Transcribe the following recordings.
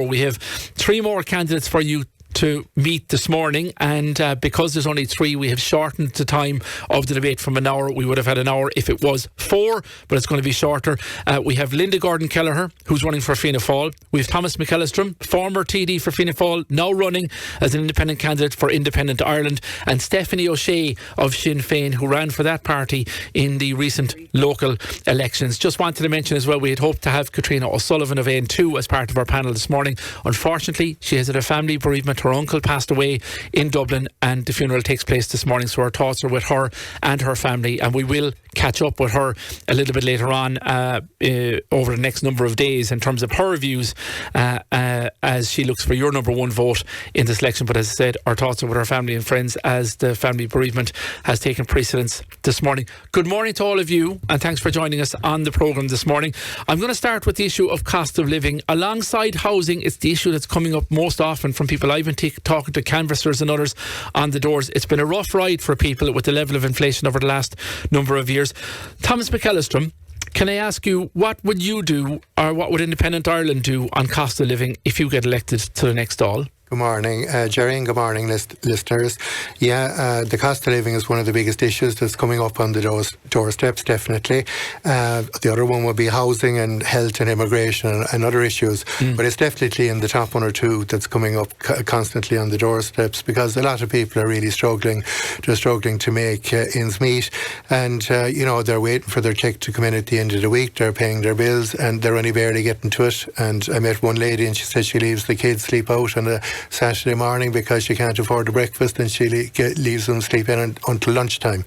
We have 3 more candidates for you to meet this morning, and because there's only 3, we have shortened the time of the debate from an hour. We would have had an hour if it was 4, but it's going to be shorter. We have Linda Gordon-Kelleher, who's running for Fianna Fáil. We have Thomas McEllistrim, former TD for Fianna Fáil, now running as an independent candidate for Independent Ireland, and Stephanie O'Shea of Sinn Féin, who ran for that party in the recent local elections. Just wanted to mention as well, we had hoped to have Katrina O'Sullivan of AN 2 as part of our panel this morning. Unfortunately, she has had a family bereavement. Her uncle passed away in Dublin, and the funeral takes place this morning, so our thoughts are with her and her family, and we will catch up with her a little bit later on over the next number of days in terms of her views as she looks for your number 1 vote in this election. But as I said, our thoughts are with her family and friends as the family bereavement has taken precedence this morning. Good morning to all of you, and thanks for joining us on the programme this morning. I'm going to start with the issue of cost of living. Alongside housing, it's the issue that's coming up most often from people I've been talking to, canvassers and others on the doors. It's been a rough ride for people with the level of inflation over the last number of years. Thomas McEllistrim, can I ask you, what would you do, or what would Independent Ireland do on cost of living if you get elected to the next Dáil? Good morning, Jerry, and good morning, listeners. The cost of living is one of the biggest issues that's coming up on the doorsteps, definitely. The other one would be housing and health and immigration and other issues. But it's definitely in the top 1 or 2 that's coming up constantly on the doorsteps, because a lot of people are really struggling to make ends meet. And, they're waiting for their cheque to come in at the end of the week. They're paying their bills and they're only barely getting to it. And I met one lady and she said she leaves the kids sleep out on a Saturday morning because she can't afford the breakfast, and she leaves them sleep in until lunchtime.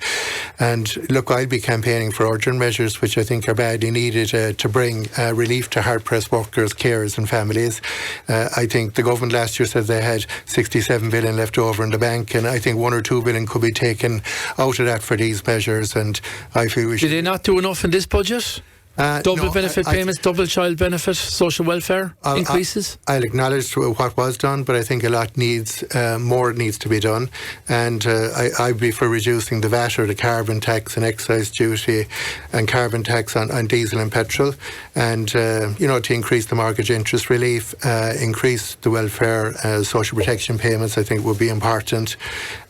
And look, I'll be campaigning for urgent measures which I think are badly needed to bring relief to hard-pressed workers, carers and families. I think the government last year said they had 67 billion left over in the bank, and I think 1 or 2 billion could be taken out of that for these measures, and I feel we should... Did they not do enough in this budget? Double benefit payments, double child benefit, social welfare increases? I'll acknowledge what was done, but I think a lot more needs to be done. And I'd be for reducing the VAT or the carbon tax and excise duty and carbon tax on diesel and petrol, and to increase the mortgage interest relief, increase the welfare, social protection payments, I think would be important.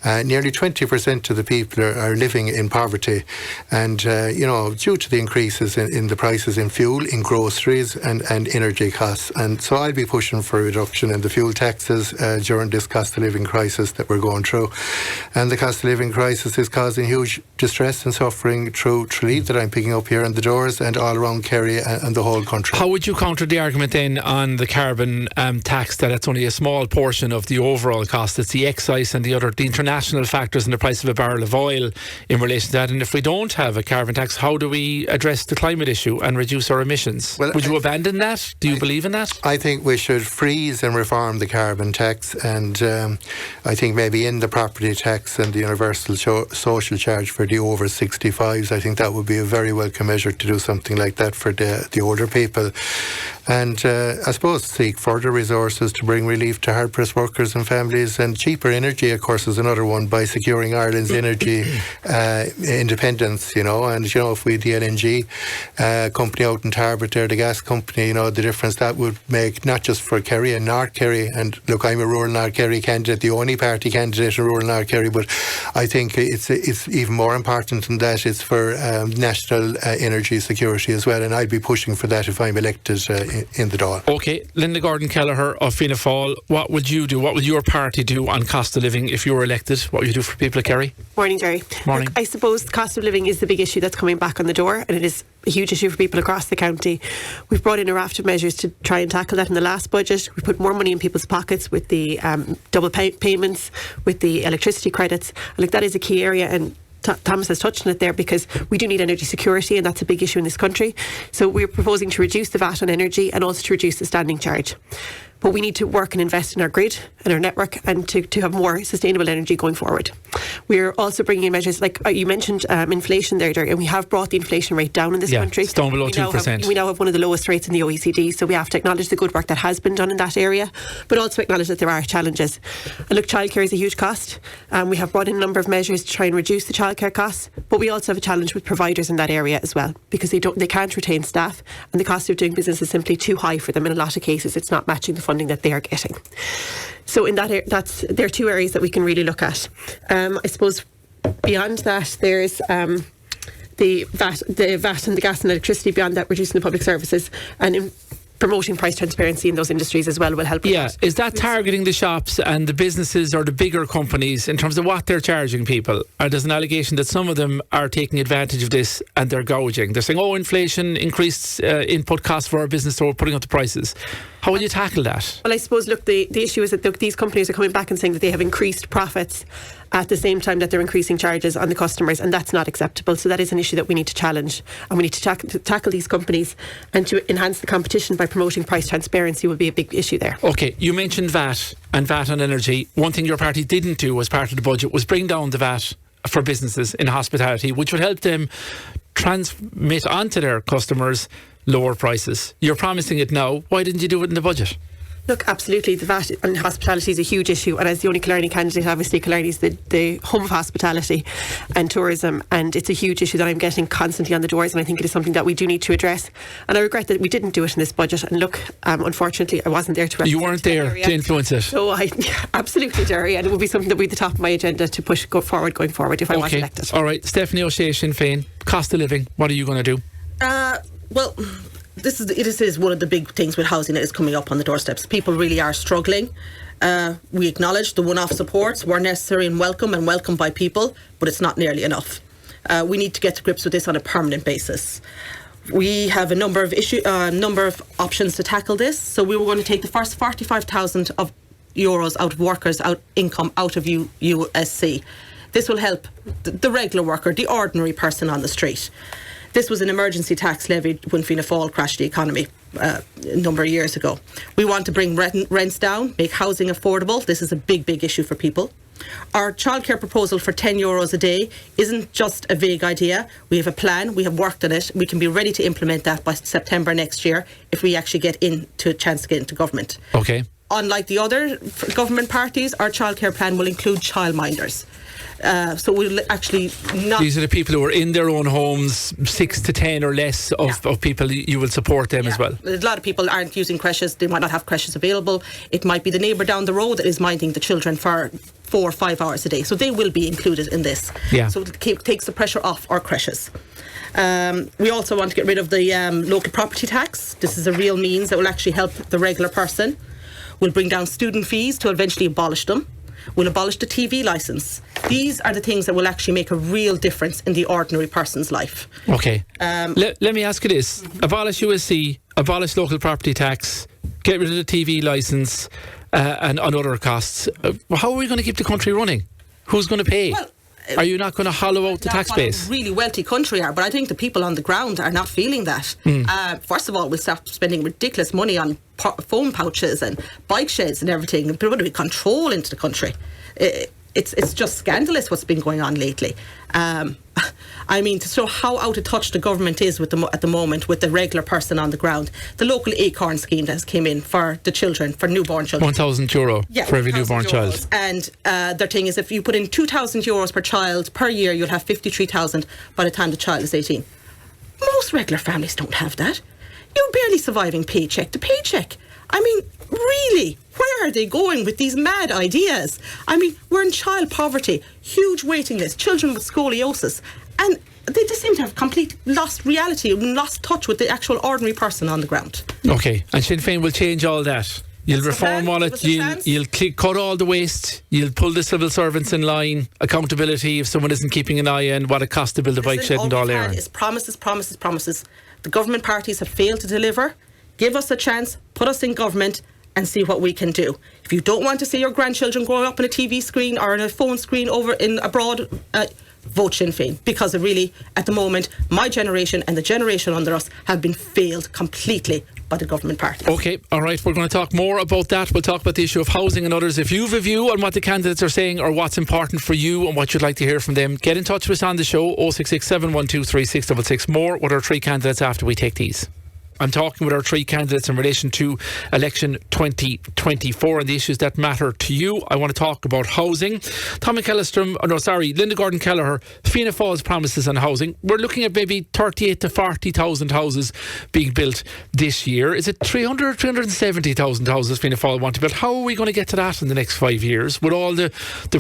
Nearly 20% of the people are living in poverty, and due to the increases in the prices in fuel, in groceries and energy costs. And so I'll be pushing for a reduction in the fuel taxes during this cost of living crisis that we're going through. And the cost of living crisis is causing huge distress and suffering through Tralee that I'm picking up here on the doors and all around Kerry and the whole country. How would you counter the argument then on the carbon tax, that it's only a small portion of the overall cost? It's the excise and the international factors in the price of a barrel of oil in relation to that. And if we don't have a carbon tax, how do we address the climate issue and reduce our emissions? Well, would you abandon that? Do you believe in that? I think we should freeze and reform the carbon tax, and I think maybe in the property tax and the universal social charge for the over 65s, I think that would be a very welcome measure to do something like that for the older people. And I suppose seek further resources to bring relief to hard-pressed workers and families. And cheaper energy, of course, is another one, by securing Ireland's energy independence, And, if we had the LNG company out in Tarbert there, the gas company, the difference that would make, not just for Kerry and North Kerry. And look, I'm a rural North Kerry candidate, the only party candidate in rural North Kerry, but I think it's even more important than that. It's for national energy security as well, and I'd be pushing for that if I'm elected in the Dáil. OK, Linda Gordon-Kelleher of Fianna Fáil, what would you do? What would your party do on cost of living if you were elected? What would you do for people of Kerry? Morning, Jerry. Morning. Look, I suppose the cost of living is the big issue that's coming back on the door, and it is a huge issue for people across the county. We've brought in a raft of measures to try and tackle that in the last budget. We put more money in people's pockets with the double payments, with the electricity credits. And that is a key area, and Thomas has touched on it there, because we do need energy security, and that's a big issue in this country. So we're proposing to reduce the VAT on energy and also to reduce the standing charge. But we need to work and invest in our grid and our network, and to have more sustainable energy going forward. We're also bringing in measures like you mentioned inflation there, Derek, and we have brought the inflation rate down in this country. It's down below 2%. We now have one of the lowest rates in the OECD, so we have to acknowledge the good work that has been done in that area, but also acknowledge that there are challenges. And look, childcare is a huge cost. We have brought in a number of measures to try and reduce the childcare costs, but we also have a challenge with providers in that area as well, because they can't retain staff, and the cost of doing business is simply too high for them. In a lot of cases, it's not matching the funding that they are getting. So in that, there are two areas that we can really look at. I suppose beyond that, there's the VAT and the gas and electricity. Beyond that, reducing the public services and promoting price transparency in those industries as well will help. Yeah, is that targeting the shops and the businesses or the bigger companies in terms of what they're charging people? Or there's an allegation that some of them are taking advantage of this and they're gouging. They're saying, inflation increased input costs for our business, so we're putting up the prices. How will you tackle that? Well, I suppose, look, the issue is that these companies are coming back and saying that they have increased profits at the same time that they're increasing charges on the customers, and that's not acceptable. So that is an issue that we need to challenge, and we need to tackle these companies, and to enhance the competition by promoting price transparency will be a big issue there. OK, you mentioned VAT and VAT on energy. One thing your party didn't do as part of the budget was bring down the VAT for businesses in hospitality, which would help them transmit onto their customers lower prices. You're promising it now. Why didn't you do it in the budget? Look, absolutely, the VAT on hospitality is a huge issue, and as the only Killarney candidate, obviously Killarney is the home of hospitality and tourism, and it's a huge issue that I'm getting constantly on the doors, and I think it is something that we do need to address, and I regret that we didn't do it in this budget. And look, unfortunately I wasn't there to represent. You weren't there to influence it. So absolutely, Jerry, and it would be something that would be at the top of my agenda to push going forward if I was elected. Alright, Stephanie O'Shea, Sinn Féin, cost of living, what are you going to do? Well, this is one of the big things with housing that is coming up on the doorsteps. People really are struggling. We acknowledge the one-off supports were necessary and welcome by people, but it's not nearly enough. We need to get to grips with this on a permanent basis. We have a number of options to tackle this. So we were going to take the first 45,000 of euros out of workers' income out of USC. This will help the regular worker, the ordinary person on the street. This was an emergency tax levied when Fianna Fáil crashed the economy a number of years ago. We want to bring rents down, make housing affordable. This is a big issue for people. Our childcare proposal for €10 a day isn't just a vague idea. We have a plan, we have worked on it. We can be ready to implement that by September next year if we actually get a chance to get into government. Okay. Unlike the other government parties, our childcare plan will include childminders. So we'll actually not... These are the people who are in their own homes, 6 to 10 or less of people. You will support them as well. A lot of people aren't using creches. They might not have creches available. It might be the neighbour down the road that is minding the children for 4 or 5 hours a day. So they will be included in this. Yeah. So it takes the pressure off our creches. We also want to get rid of the local property tax. This is a real means that will actually help the regular person. We'll bring down student fees to eventually abolish them. We'll abolish the TV licence. These are the things that will actually make a real difference in the ordinary person's life. Okay. Let me ask you this. Abolish USC, abolish local property tax, get rid of the TV licence and other costs. How are we going to keep the country running? Who's going to pay? Well, are you not going to hollow out the tax base? A really wealthy country are, but I think the people on the ground are not feeling that. First of all, we'll start spending ridiculous money on phone pouches and bike sheds and everything. There's going to be control into the country. It's just scandalous what's been going on lately. I mean, to show how out of touch the government is at the moment with the regular person on the ground. The local Acorn scheme that has came in for the children, for newborn children. €1,000 for every newborn child. And their thing is, if you put in €2,000 per child per year, you'll have 53,000 by the time the child is 18. Most regular families don't have that. You're barely surviving paycheck to paycheck. I mean, really, where are they going with these mad ideas? I mean, we're in child poverty, huge waiting list, children with scoliosis, and they just seem to have completely lost reality and lost touch with the actual ordinary person on the ground. Okay, and Sinn Féin will change all that. You'll reform all it, you'll cut all the waste, you'll pull the civil servants in line, accountability if someone isn't keeping an eye on what it costs to build a bike shed and all Ireland. It's promises. The government parties have failed to deliver. Give us a chance, put us in government and see what we can do. If you don't want to see your grandchildren growing up on a TV screen or on a phone screen over in abroad, vote Sinn Féin, because it really, at the moment, my generation and the generation under us have been failed completely by the government party. OK, all right, we're going to talk more about that. We'll talk about the issue of housing and others. If you have a view on what the candidates are saying or what's important for you and what you'd like to hear from them, get in touch with us on the show, 066 712 3666. More with our 3 candidates after we take these. I'm talking with our three candidates in relation to election 2024 and the issues that matter to you. I want to talk about housing. Linda Gordon Kelleher, Fianna Fáil's promises on housing. We're looking at maybe 38 to 40,000 houses being built this year. Is it 300 or 370,000 houses Fianna Fáil want to build? How are we going to get to that in the next 5 years? With all the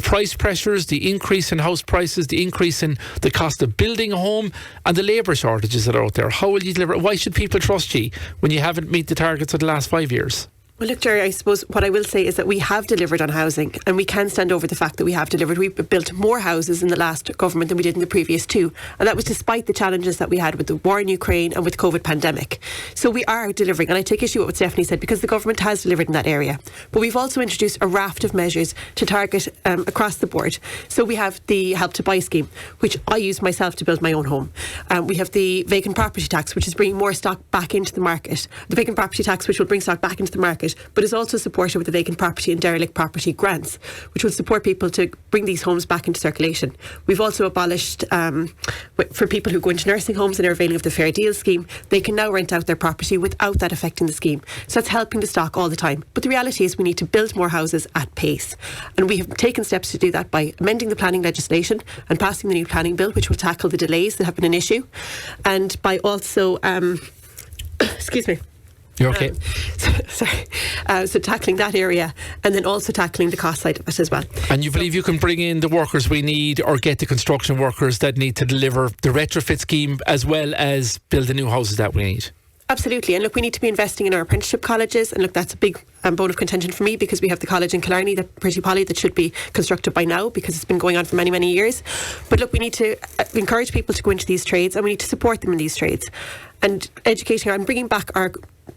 price pressures, the increase in house prices, the increase in the cost of building a home and the labour shortages that are out there. How will you deliver? Why should people trust you when you haven't met the targets of the last 5 years? Well, look, Jerry, I suppose what I will say is that we have delivered on housing, and we can stand over the fact that we have delivered. We built more houses in the last government than we did in the previous two, and that was despite the challenges that we had with the war in Ukraine and with the COVID pandemic. So we are delivering, and I take issue with what Stephanie said, because the government has delivered in that area. But we've also introduced a raft of measures to target across the board. So we have the Help to Buy scheme, which I use myself to build my own home. We have the vacant property tax, which is bringing more stock back into the market. The vacant property tax, which will bring stock back into the market, but is also supported with the vacant property and derelict property grants, which will support people to bring these homes back into circulation. We've also abolished, for people who go into nursing homes and are availing of the Fair Deal scheme, they can now rent out their property without that affecting the scheme. So that's helping the stock all the time. But the reality is we need to build more houses at pace. And we have taken steps to do that by amending the planning legislation and passing the new planning bill, which will tackle the delays that have been an issue. And by also, excuse me. You're okay. So tackling that area and then also tackling the cost side of it as well. And you believe you can bring in the workers we need or get the construction workers that need to deliver the retrofit scheme as well as build the new houses that we need? Absolutely. And look, we need to be investing in our apprenticeship colleges. And look, that's a big bone of contention for me, because we have the college in Killarney, the Pretty Poly, that should be constructed by now because it's been going on for many, many years. But look, we need to encourage people to go into these trades, and we need to support them in these trades. And educating and bringing back our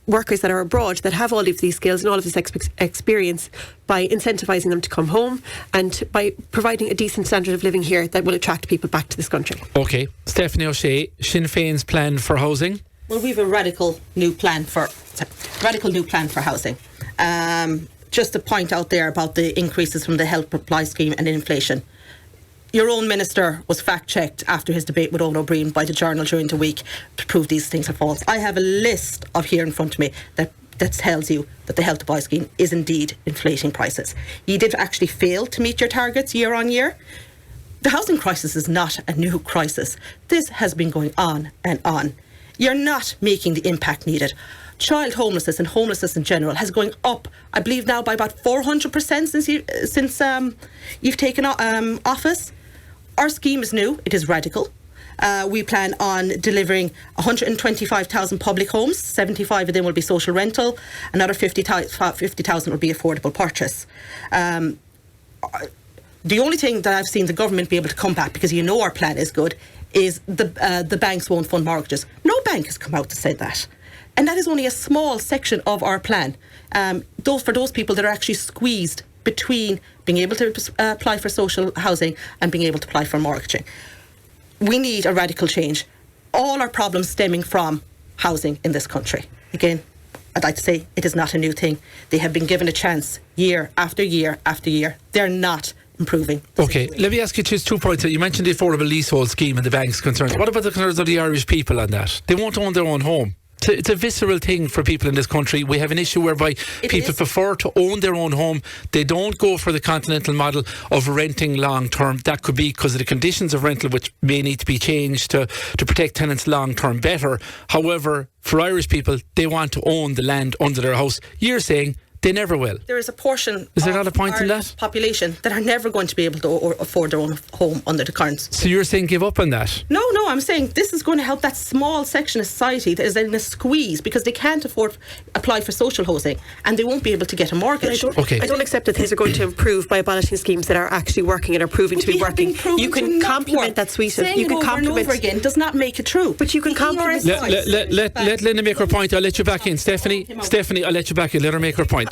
workers that are abroad that have all of these skills and all of this experience by incentivising them to come home and by providing a decent standard of living here that will attract people back to this country. OK. Stephanie O'Shea, Sinn Féin's plan for housing? Well, we have a radical new plan for housing. Just to point out there about the increases from the Help to Buy scheme and inflation. Your own minister was fact-checked after his debate with Owen O'Brien by the Journal during the week to prove these things are false. I have a list of here in front of me that tells you that the Help to Buy scheme is indeed inflating prices. You did actually fail to meet your targets year on year. The housing crisis is not a new crisis. This has been going on and on. You're not making the impact needed. Child homelessness and homelessness in general has going up, I believe now, by about 400% since you've taken office. Our scheme is new. It is radical. We plan on delivering 125,000 public homes. 75 of them will be social rental. Another 50,000 will be affordable purchase. The only thing that I've seen the government be able to come back, because you know our plan is good, is the banks won't fund mortgages. No bank has come out to say that. And that is only a small section of our plan. For those people that are actually squeezed between being able to apply for social housing and being able to apply for mortgaging. We need a radical change. All our problems stemming from housing in this country. Again, I'd like to say it is not a new thing. They have been given a chance year after year after year. They're not improving. OK, let me ask you just 2 points. You mentioned the affordable leasehold scheme and the bank's concerns. What about the concerns of the Irish people on that? They won't own their own home. It's a visceral thing for people in this country. We have an issue whereby people prefer to own their own home. They don't go for the continental model of renting long term. That could be because of the conditions of rental, which may need to be changed to protect tenants long term better. However, for Irish people, they want to own the land under their house. You're saying they never will. There is a portion is there of not a point in Irish that? Population that are never going to be able to afford their own home under the current. So you're saying give up on that? No, I'm saying this is going to help that small section of society that is in a squeeze because they can't apply for social housing and they won't be able to get a mortgage. I don't accept that things are going to improve by abolishing schemes that are actually working and are proving to be working. You can complement that suite of... You can complement over again does not make it true. But you can complement... Let Linda make her point. I'll let you back in. Stephanie, I'll let you back in. Let her make her point.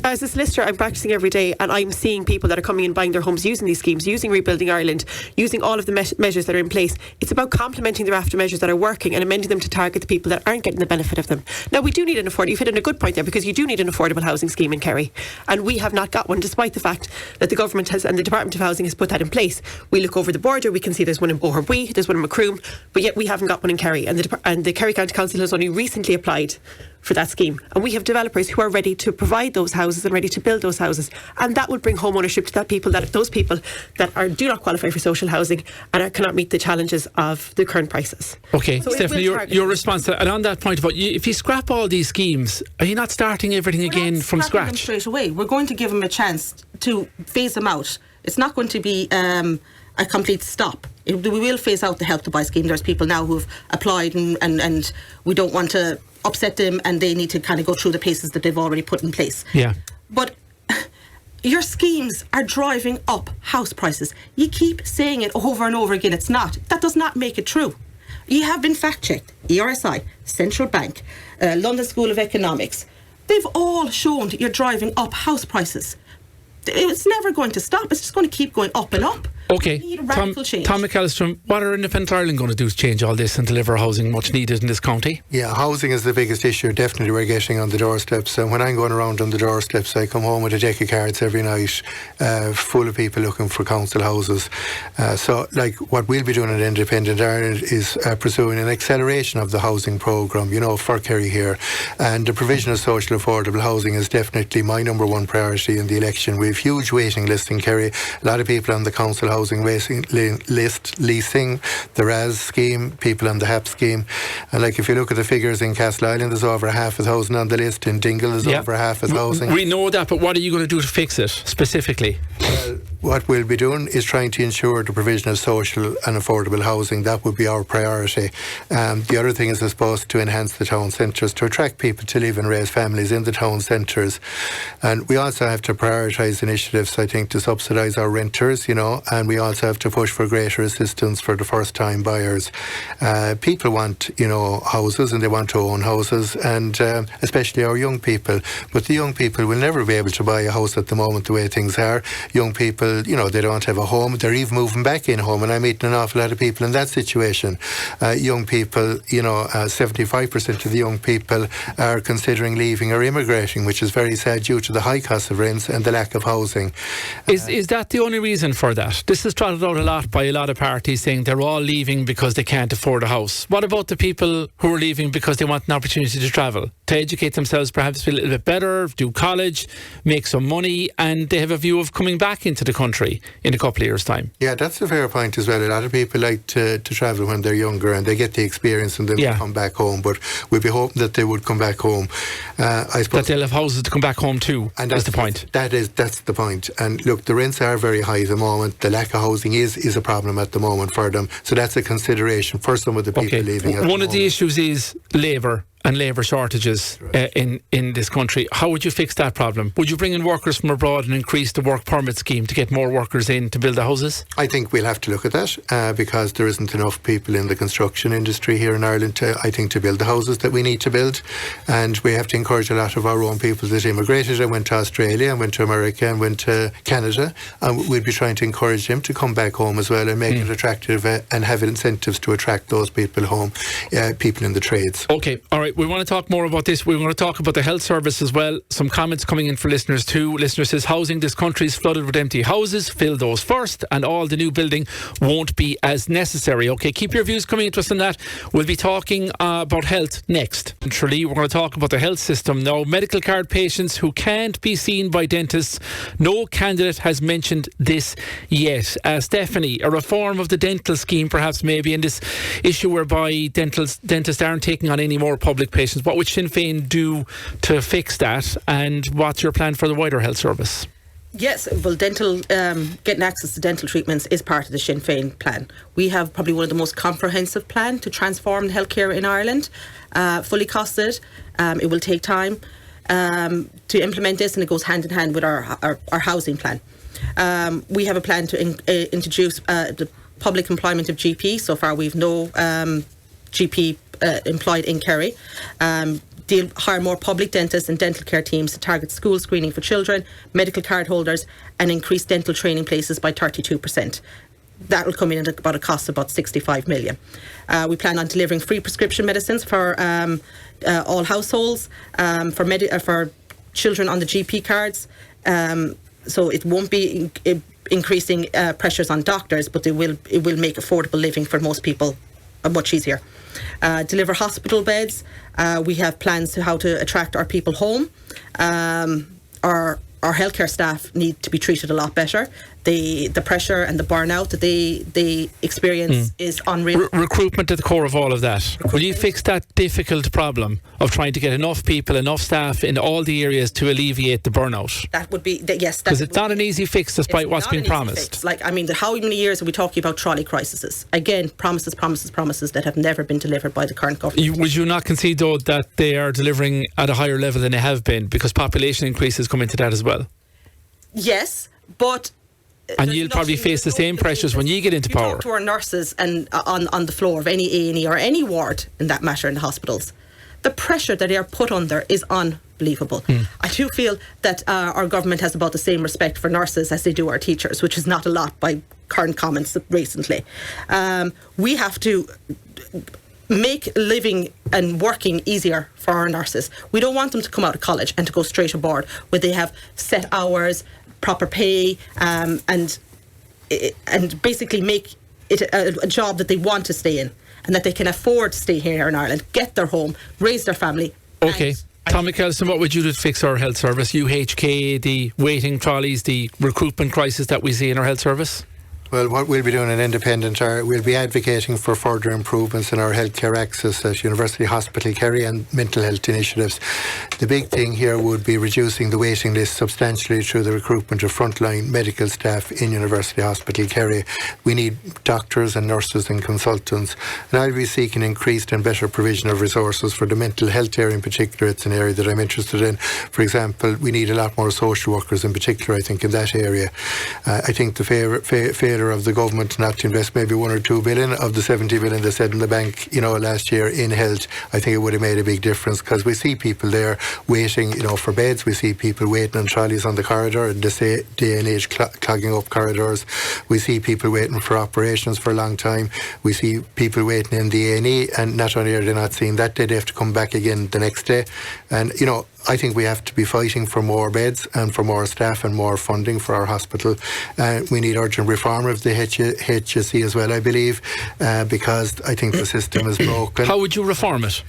As a solicitor, I'm practicing every day, and I'm seeing people that are coming in buying their homes using these schemes, using Rebuilding Ireland, using all of the measures that are in place. It's about complementing the raft of measures that are working and amending them to target the people that aren't getting the benefit of them. Now, we do need you've hit in a good point there, because you do need an affordable housing scheme in Kerry, and we have not got one, despite the fact that the government has and the Department of Housing has put that in place. We look over the border, we can see there's one in Boherbue, there's one in Macroom, but yet we haven't got one in Kerry, and the Kerry County Council has only recently applied for that scheme, and we have developers who are ready to provide those houses and ready to build those houses, and that would bring home ownership to those people that do not qualify for social housing and cannot meet the challenges of the current prices. Okay, so Stephanie, your response to that, and on that point about if you scrap all these schemes, are you not starting everything again from scratch? Them straight away. We're going to give them a chance to phase them out. It's not going to be a complete stop. We will phase out the Help to Buy scheme. There's people now who've applied and we don't want to upset them, and they need to kind of go through the paces that they've already put in place. Yeah. But your schemes are driving up house prices. You keep saying it over and over again. It's not. That does not make it true. You have been fact-checked. ERSI, Central Bank, London School of Economics. They've all shown that you're driving up house prices. It's never going to stop. It's just going to keep going up and up. Okay, We need radical change. Tom McEllistrim, what are Independent Ireland going to do to change all this and deliver housing much needed in this county? Yeah, housing is the biggest issue definitely we're getting on the doorsteps. And when I'm going around on the doorsteps, I come home with a deck of cards every night full of people looking for council houses. So what we'll be doing at Independent Ireland is pursuing an acceleration of the housing programme, for Kerry here. And the provision of social affordable housing is definitely my number one priority in the election. We have huge waiting lists in Kerry. A lot of people on the council housing waiting list, leasing, the RAS scheme, people on the HAP scheme. And if you look at the figures in Castleisland, there's over 500,000 on the list. In Dingle, there's over 500,000. We know that, but what are you going to do to fix it specifically? What we'll be doing is trying to ensure the provision of social and affordable housing. That would be our priority. The other thing is, I suppose, to enhance the town centres, to attract people to live and raise families in the town centres. And we also have to prioritise initiatives, I think, to subsidise our renters, and we also have to push for greater assistance for the first-time buyers. People want, houses, and they want to own houses, and especially our young people. But the young people will never be able to buy a house at the moment the way things are. Young people, they don't have a home. They're even moving back in home, and I'm meeting an awful lot of people in that situation. Young people, 75% of the young people are considering leaving or immigrating, which is very sad due to the high cost of rents and the lack of housing. Is that the only reason for that? This is trotted out a lot by a lot of parties, saying they're all leaving because they can't afford a house. What about the people who are leaving because they want an opportunity to travel, to educate themselves, perhaps feel a little bit better, do college, make some money, and they have a view of coming back into the country in a couple of years' time? Yeah, that's a fair point as well. A lot of people like to travel when they're younger, and they get the experience and then they come back home. But we'd be hoping that they would come back home. I suppose that they'll have houses to come back home to, and that's the point. That's the point. And look, the rents are very high at the moment. The lack of housing is a problem at the moment for them. So that's a consideration for some of the people leaving. One of the issues is labour and labour shortages in this country. How would you fix that problem? Would you bring in workers from abroad and increase the work permit scheme to get more workers in to build the houses? I think we'll have to look at that because there isn't enough people in the construction industry here in Ireland to build the houses that we need to build. And we have to encourage a lot of our own people that immigrated and went to Australia and went to America and went to Canada. And we'd be trying to encourage them to come back home as well and make it attractive and have incentives to attract those people home, people in the trades. Okay, all right. We want to talk more about this. We want to talk about the health service as well. Some comments coming in for listeners too. Listener says, housing, this country is flooded with empty houses. Fill those first and all the new building won't be as necessary. Okay, keep your views coming to us on that. We'll be talking about health next. Naturally, we're going to talk about the health system now. Medical card patients who can't be seen by dentists. No candidate has mentioned this yet. Stephanie, a reform of the dental scheme perhaps maybe in this issue whereby dentists aren't taking on any more public patients. What would Sinn Féin do to fix that, and what's your plan for the wider health service? Yes, well, getting access to dental treatments is part of the Sinn Féin plan. We have probably one of the most comprehensive plans to transform healthcare in Ireland, fully costed. It will take time to implement this, and it goes hand in hand with our housing plan. We have a plan to introduce the public employment of GP. So far, we've no GP employed in Kerry. hire more public dentists and dental care teams to target school screening for children, medical card holders, and increase dental training places by 32%. That will come in at about a cost of about 65 million. We plan on delivering free prescription medicines for all households, for children on the GP cards. So it won't be increasing pressures on doctors, but it will make affordable living for most people much easier. Deliver hospital beds. We have plans to how to attract our people home. Our healthcare staff need to be treated a lot better. The pressure and the burnout that they experience is unreal. Recruitment at the core of all of that. Will you fix that difficult problem of trying to get enough people, enough staff in all the areas to alleviate the burnout? That would be, yes. Because it's not an easy fix despite what's been promised. Like, I mean, how many years are we talking about trolley crises? Again, promises that have never been delivered by the current government. Would you not concede, though, that they are delivering at a higher level than they have been, because population increases come into that as well? Yes, but... And you'll probably face the same pressures when you get into power. Talk to our nurses and on the floor of any A&E or any ward, in that matter, in the hospitals. The pressure that they are put under is unbelievable. I do feel that our government has about the same respect for nurses as they do our teachers, which is not a lot by current comments recently. We have to make living and working easier for our nurses. We don't want them to come out of college and to go straight aboard where they have set hours, proper pay, and basically make it a job that they want to stay in and that they can afford to stay here in Ireland, get their home, raise their family. Okay. Tom McEllistrim, what would you do to fix our health service? UHK, the waiting trolleys, the recruitment crisis that we see in our health service? Well, what we'll be doing in Independent we'll be advocating for further improvements in our healthcare access at University Hospital Kerry and mental health initiatives. The big thing here would be reducing the waiting list substantially through the recruitment of frontline medical staff in University Hospital Kerry. We need doctors and nurses and consultants, and I'll be seeking increased and better provision of resources for the mental health area in particular. It's an area that I'm interested in. For example, we need a lot more social workers in particular, I think, in that area. I think the failure of the government not to invest maybe 1 or 2 billion of the 70 billion they said in the bank, last year in health, I think it would have made a big difference, because we see people there waiting, for beds. We see people waiting on trolleys on the corridor, in this day and age, clogging up corridors. We see people waiting for operations for a long time. We see people waiting in the A&E, and not only are they not seen that day, they have to come back again the next day. And, I think we have to be fighting for more beds and for more staff and more funding for our hospital. We need urgent reform of the HSE as well, I believe, because I think the system is broken. How would you reform it?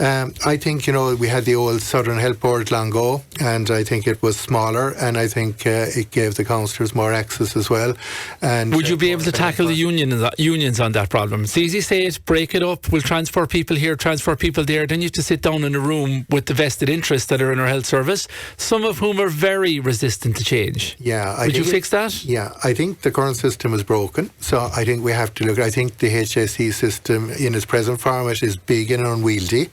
I think, we had the old Southern Health Board long ago, and I think it was smaller, and I think it gave the councillors more access as well. And would you be able to tackle the unions on that problem? It's easy to say it, break it up, we'll transfer people here, transfer people there. Then you have to sit down in a room with the vested interests that are in our health service, some of whom are very resistant to change. Yeah, would you fix that? Yeah, I think the current system is broken, so I think we have to look. I think the HSE system in its present format is big and unwieldy.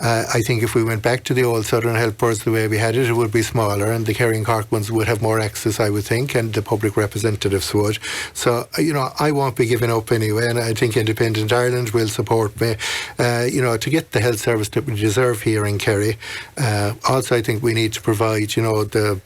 I think if we went back to the old Southern Health Boards the way we had it, it would be smaller, and the Kerry and Cork ones would have more access, I would think, and the public representatives would. So, I won't be giving up anyway, and I think Independent Ireland will support me, to get the health service that we deserve here in Kerry. Also, I think we need to provide, the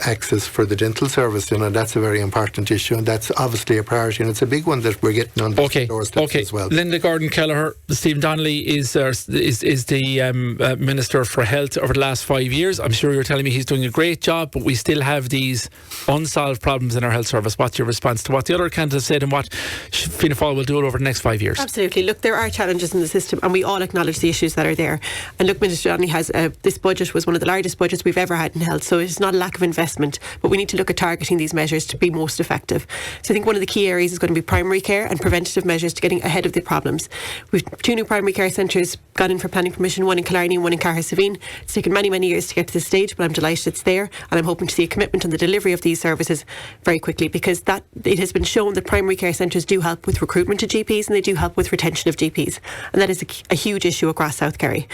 access for the dental service. That's a very important issue, and that's obviously a priority, and it's a big one that we're getting on the doorsteps as well. Linda Gordon-Kelleher, Stephen Donnelly is the Minister for Health over the last 5 years. I'm sure you're telling me he's doing a great job, but we still have these unsolved problems in our health service. What's your response to what the other candidates said and what Fianna Fáil will do it over the next 5 years? Absolutely. Look, there are challenges in the system, and we all acknowledge the issues that are there. And look, Minister Donnelly has this budget was one of the largest budgets we've ever had in health, so it's not a lack of investment, but we need to look at targeting these measures to be most effective. So I think one of the key areas is going to be primary care and preventative measures to getting ahead of the problems. We've 2 new primary care centres gone in for planning permission, one in Killarney and one in Kelleher. It's taken many, many years to get to this stage, but I'm delighted it's there, and I'm hoping to see a commitment on the delivery of these services very quickly, because it has been shown that primary care centres do help with recruitment to GPs, and they do help with retention of GPs, and that is a huge issue across South Kerry.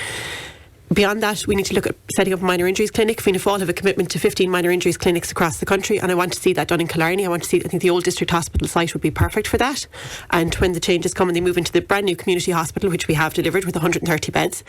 Beyond that, we need to look at setting up a minor injuries clinic. Fianna Fáil have a commitment to 15 minor injuries clinics across the country, and I want to see that done in Killarney. I think the old district hospital site would be perfect for that. And when the changes come and they move into the brand new community hospital, which we have delivered with 130 beds,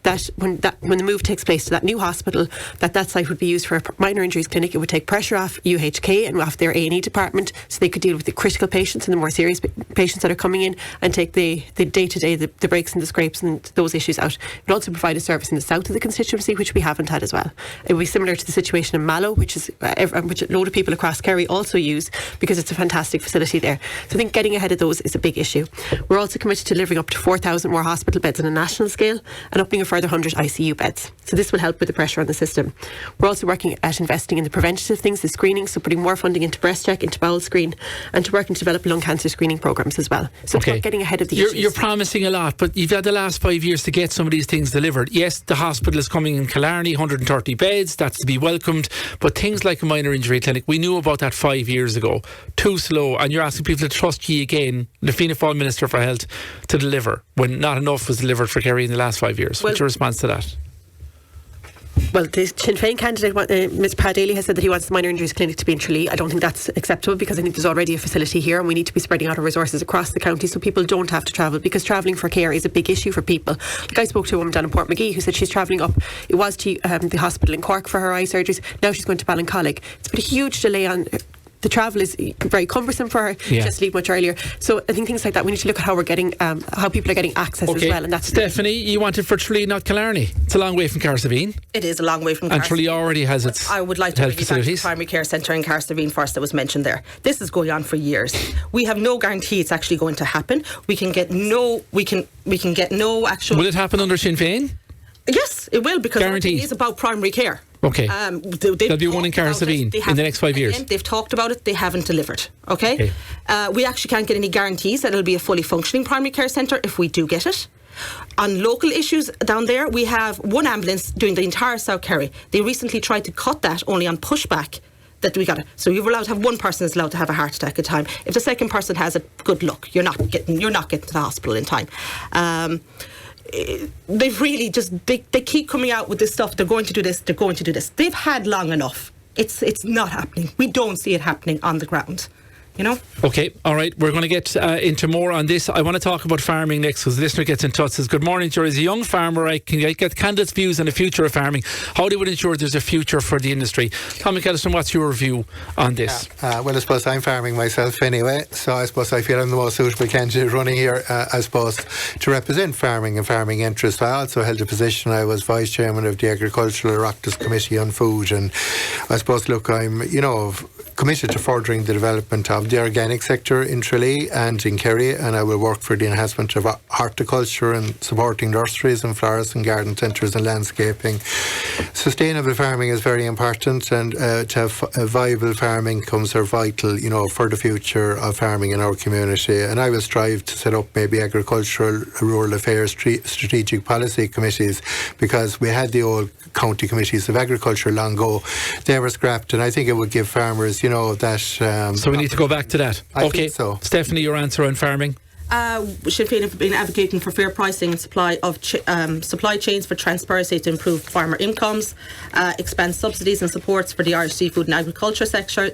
that when the move takes place to that new hospital, that site would be used for a minor injuries clinic. It would take pressure off UHK and off their A&E department, so they could deal with the critical patients and the more serious patients that are coming in, and take the day-to-day, the breaks and the scrapes and those issues out. It would also provide a service in the south of the constituency, which we haven't had as well. It would be similar to the situation in Mallow, which a load of people across Kerry also use, because it's a fantastic facility there. So I think getting ahead of those is a big issue. We're also committed to delivering up to 4,000 more hospital beds on a national scale and upping a further 100 ICU beds. So this will help with the pressure on the system. We're also working at investing in the preventative things, the screening, so putting more funding into breast check, into bowel screen, and to working to develop lung cancer screening programmes as well. So it's about getting ahead of the issues. You're promising a lot, but you've had the last 5 years to get some of these things delivered. Yes, the hospital is coming in Killarney, 130 beds, that's to be welcomed, but things like a minor injury clinic, we knew about that 5 years ago. Too slow, and you're asking people to trust you again, the Fianna Fáil Minister for Health, to deliver, when not enough was delivered for Kerry in the last 5 years. What's your response to that? Well, the Sinn Féin candidate, Mr. Pat Daly, has said that he wants the minor injuries clinic to be in Tralee. I don't think that's acceptable, because I think there's already a facility here, and we need to be spreading out our resources across the county so people don't have to travel, because travelling for care is a big issue for people. Like, I spoke to a woman down in Portmagee who said she's travelling up. It was to the hospital in Cork for her eye surgeries. Now she's going to Ballincollig. It's been a huge delay on. The travel is very cumbersome for her. Just leave much earlier. So I think things like that, we need to look at how we're getting, how people are getting access as well. And that's Stephanie, you want it for Tralee, not Killarney. It's a long way from Carsavine. It is a long way from Carsavine. And Tralee already has its I would like to bring you back to the primary care centre in Carsavine first that was mentioned there. This is going on for years. We have no guarantee it's actually going to happen. We can get no actual. Will it happen under Sinn Féin? Yes, it will, because it is about primary care. Okay. There'll be one in Carsavine in the next 5 years. Again, they've talked about it, they haven't delivered. Okay? We actually can't get any guarantees that it'll be a fully functioning primary care centre if we do get it. On local issues down there, we have one ambulance doing the entire South Kerry. They recently tried to cut that only on pushback. That we got it. So you're allowed to have one person is allowed to have a heart attack at a time. If the second person has it, good luck. You're not getting to the hospital in time. They've really they keep coming out with this stuff. They're going to do this. They're going to do this. They've had long enough. It's not happening. We don't see it happening on the ground. You know? Okay, all right. We're going to get into more on this. I want to talk about farming next, because the listener gets in touch, says, good morning, Jerry. As a young farmer, I can get candidates' views on the future of farming. How do we ensure there's a future for the industry? Tom McEllistrim, what's your view on this? Well, I suppose I'm farming myself anyway, so I suppose I feel I'm the most suitable candidate running here, I suppose, to represent farming and farming interests. I also held a position, I was Vice Chairman of the Agricultural Oireachtas Committee on Food, and I suppose, look, I'm, committed to furthering the development of the organic sector in Tralee and in Kerry, and I will work for the enhancement of horticulture and supporting nurseries and flowers and garden centres and landscaping. Sustainable farming is very important, and to have a viable farming incomes are vital, for the future of farming in our community. And I will strive to set up maybe agricultural, rural affairs, strategic policy committees, because we had the old county committees of agriculture long ago. They were scrapped, and I think it would give farmers, that. So we need to go back to that. I think so. Stephanie, your answer on farming? Sinn Féin have been advocating for fair pricing and supply chains for transparency to improve farmer incomes, expand subsidies and supports for the Irish seafood and agriculture sector.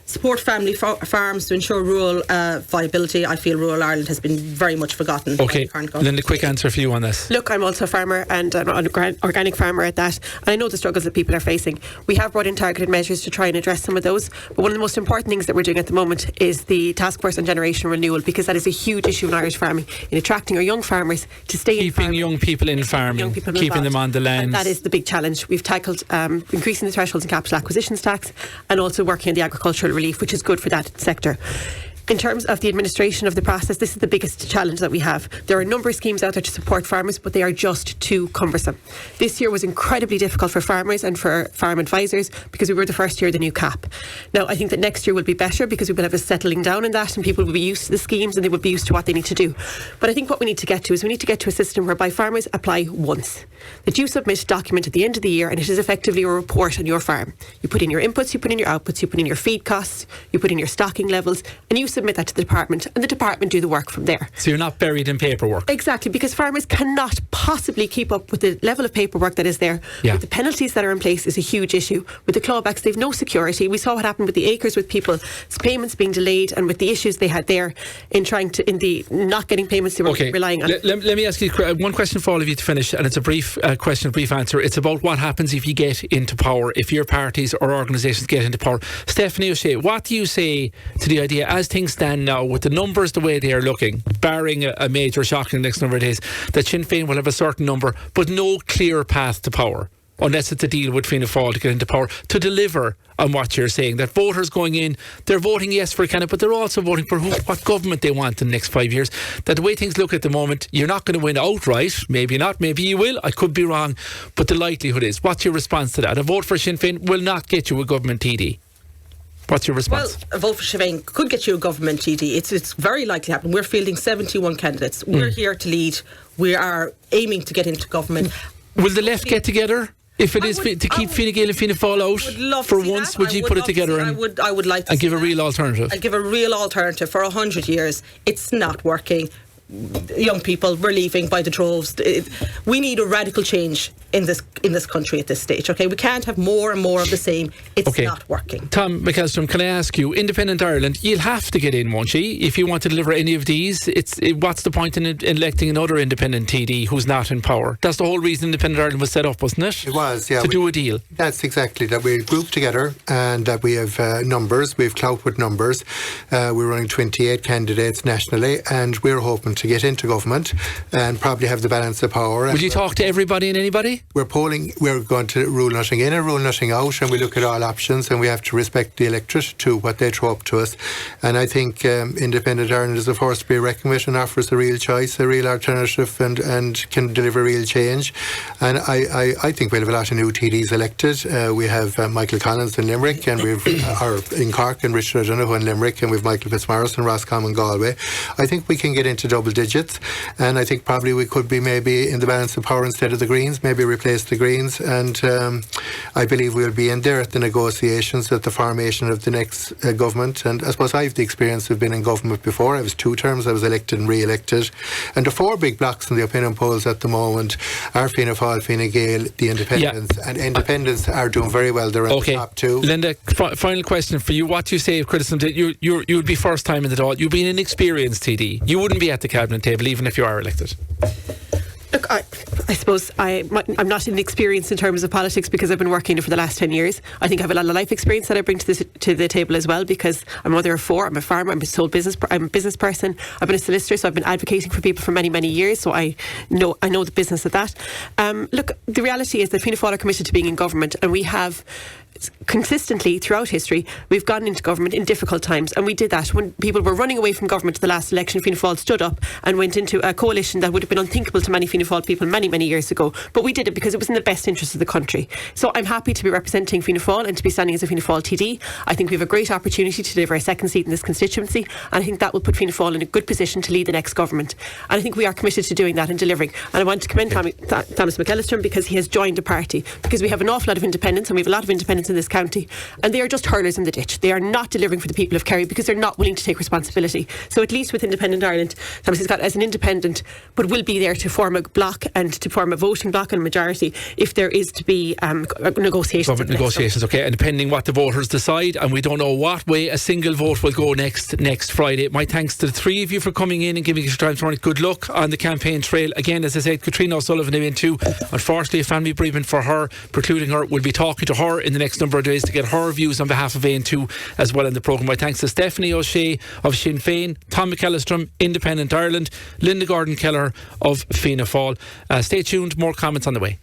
Support family farms to ensure rural viability. I feel rural Ireland has been very much forgotten. Okay, and then the quick answer for you on this. Look, I'm also a farmer, and I'm an organic farmer at that, and I know the struggles that people are facing. We have brought in targeted measures to try and address some of those, but one of the most important things that we're doing at the moment is the Task Force on Generation Renewal, because that is a huge issue in Irish farming, in attracting our young farmers to stay in farming. Keeping young people in farming, keeping them on the land. And that is the big challenge. We've tackled increasing the thresholds in capital acquisitions tax, and also working on the agricultural relief, which is good for that sector. In terms of the administration of the process, this is the biggest challenge that we have. There are a number of schemes out there to support farmers, but they are just too cumbersome. This year was incredibly difficult for farmers and for farm advisors, because we were the first year of the new cap. Now, I think that next year will be better, because we will have a settling down in that, and people will be used to the schemes and they will be used to what they need to do. But I think what we need to get to is we need to get to a system whereby farmers apply once. That you submit a document at the end of the year, and it is effectively a report on your farm. You put in your inputs, you put in your outputs, you put in your feed costs, you put in your stocking levels, and you submit submit that to the department, and the department do the work from there. So you're not buried in paperwork. Exactly, because farmers cannot possibly keep up with the level of paperwork that is there. Yeah. With the penalties that are in place is a huge issue. With the clawbacks, they've no security. We saw what happened with the acres, with people's payments being delayed, and with the issues they had there in the not getting payments they were relying on. Let me ask you one question for all of you to finish, and it's a brief question, a brief answer. It's about what happens if you get into power, if your parties or organisations get into power. Stephanie O'Shea, what do you say to the idea, as things stand now, with the numbers the way they are looking, barring a major shock in the next number of days, that Sinn Féin will have a certain number, but no clear path to power, unless it's a deal with Fianna Fáil to get into power, to deliver on what you're saying, that voters going in, they're voting yes for a candidate, but they're also voting for what government they want in the next 5 years, that the way things look at the moment, you're not going to win outright, maybe not, maybe you will, I could be wrong, but the likelihood is, what's your response to that? A vote for Sinn Féin will not get you a government TD. What's your response? Well, a vote for Sinn Féin could get you a government TD. It's very likely to happen. We're fielding 71 candidates. We're here to lead. We are aiming to get into government. Will the left get together? If it is to keep Fine Gael and Fianna Fáil out for once, would you put it together I would like to give a real alternative? I'd give a real alternative. For 100 years, it's not working. Young people, we're leaving by the droves. We need a radical change in this country at this stage. Okay, we can't have more and more of the same. It's not working. Tom McEllistrim, can I ask you, Independent Ireland, you'll have to get in, won't you? If you want to deliver any of these, what's the point in electing another independent TD who's not in power? That's the whole reason Independent Ireland was set up, wasn't it? It was, yeah. To do a deal. That's exactly, that we group together and that we have numbers, we have clout with numbers. We're running 28 candidates nationally, and we're hoping to get into government and probably have the balance of power. Will you talk to everybody and anybody? We're going to rule nothing in and rule nothing out, and we look at all options, and we have to respect the electorate to what they throw up to us. And I think Independent Ireland is a force to be reckoned with and offers a real choice, a real alternative, and can deliver real change. And I think we'll have a lot of new TDs elected. We have Michael Collins in Limerick, and we've in Cork, and Richard O'Donoghue in Limerick, and we've Michael Fitzmaurice and Roscommon in Galway. I think we can get into double digits, and I think probably we could be maybe in the balance of power instead of the Greens, maybe replace the Greens, and I believe we'll be in there at the negotiations, at the formation of the next government. And I suppose I have the experience of being in government before. I was 2 terms, I was elected and re-elected, and the 4 big blocks in the opinion polls at the moment are Fianna Fáil, Fine Gael, the Independents, and Independents are doing very well. They're in the top 2. Linda, final question for you. What do you say of criticism? You would be first time in the Dáil. You've been an experienced TD. You wouldn't be at the cabinet table even if you are elected. Look, I suppose I'm not inexperienced in terms of politics because I've been working for the last 10 years. I think I have a lot of life experience that I bring to the table as well, because I'm a mother of 4, I'm a farmer, I'm a business person, I've been a solicitor, so I've been advocating for people for many, many years, so I know the business of that. Look, the reality is that Fianna Fáil are committed to being in government, and we have consistently throughout history we've gotten into government in difficult times, and we did that when people were running away from government to the last election. Fianna Fáil stood up and went into a coalition that would have been unthinkable to many Fianna Fáil people many, many years ago, but we did it because it was in the best interest of the country. So I'm happy to be representing Fianna Fáil and to be standing as a Fianna Fáil TD. I think we have a great opportunity to deliver a second seat in this constituency, and I think that will put Fianna Fáil in a good position to lead the next government, and I think we are committed to doing that and delivering. And I want to commend Thomas McEllistrim because he has joined a party, because we have an awful lot of independents, and we have a lot of independents in this county, and they are just hurlers in the ditch. They are not delivering for the people of Kerry because they're not willing to take responsibility. So at least with Independent Ireland, Thomas has got as an independent, but will be there to form a block and to form a voting block and a majority if there is to be negotiations. Negotiations, okay, and depending what the voters decide, and we don't know what way a single vote will go next Friday. My thanks to the 3 of you for coming in and giving us your time this morning. Good luck on the campaign trail. Again, as I said, Katrina O'Sullivan in too. Unfortunately, a family bereavement for her, precluding her. We'll be talking to her in the next number of days to get her views on behalf of AN2 as well in the programme. My thanks to Stephanie O'Shea of Sinn Féin, Tom McEllistrim, Independent Ireland, Linda Gordon Kelleher of Fianna Fáil. Stay tuned, more comments on the way.